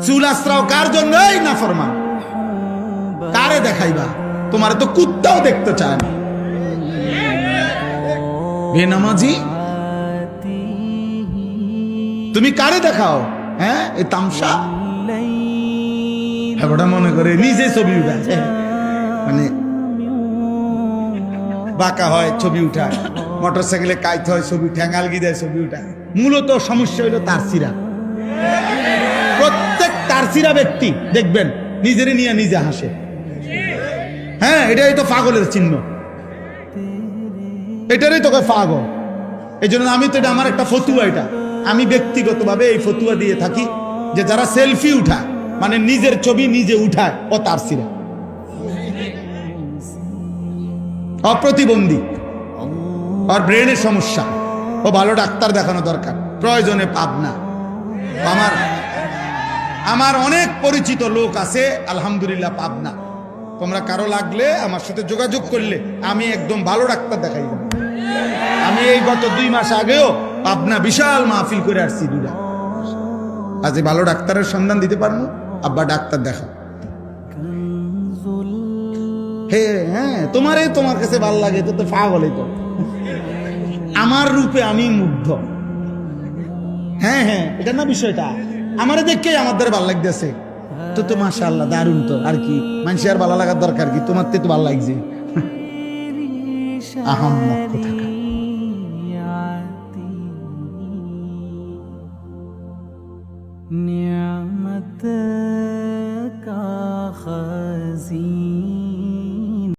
চুল আশ্রাও কার জন্য? এই নাফরমান। কারে দেখাইবা? তোমার তো কুত্তাও দেখতে চায় না। বেনামাজি তুমি কারে দেখাও? হ্যাঁ, এই তামসা ওটা মনে করে নিজে ছবি উঠায়, মানে বাঁকা হয় ছবি উঠায়, মোটর সাইকেলে কাইতে হয় ছবি, ঠ্যাঙ্গালগি দেয় ছবি উঠায়। মূলত সমস্যা হইল তারসিরা। প্রত্যেক তারসিরা ব্যক্তি দেখবেন নিজেরই নিয়ে নিজে হাসে। হ্যাঁ, এটাই তো পাগলের চিহ্ন, এটারই তোকে পাগল। এই জন্য আমি তো, এটা আমার একটা ফতুয়া, এটা আমি ব্যক্তিগতভাবে এই ফতুয়া দিয়ে থাকি যে যারা সেলফি উঠায়, মানে নিজের ছবি নিজে উঠায়, ও তারসিরা, অপ্রতিবন্ধী, আর ব্রেনের সমস্যা, ও ভালো ডাক্তার দেখানো দরকার, প্রয়োজনে পাবনা। আমার অনেক পরিচিত লোক আছে আলহামদুলিল্লাহ পাবনা। তোমরা কারো লাগলে আমার সাথে যোগাযোগ করলে আমি একদম ভালো ডাক্তার দেখাই দেব। আমি এই গত 2 মাস আগেও পাবনা বিশাল মাহফিল করে আসছি দুটা। আজ ভালো ডাক্তারের সন্ধান দিতে পারবো, আব্বা ডাক্তার দেখা। হ্যাঁ, তোমার কাছে ভালো লাগে তো পাগলই তো। আমার রূপে আমি মুগ্ধ। হ্যাঁ হ্যাঁ, এটা না বিষয়টা। আমারে দেখে আমাদের ভালো লাগতেছে তো মাশাআল্লাহ, দারুণ তো। আর কি মানুষের ভালো লাগার দরকার কি? তোমার তো ভালো লাগছে। আহাম্মক কোথাকার।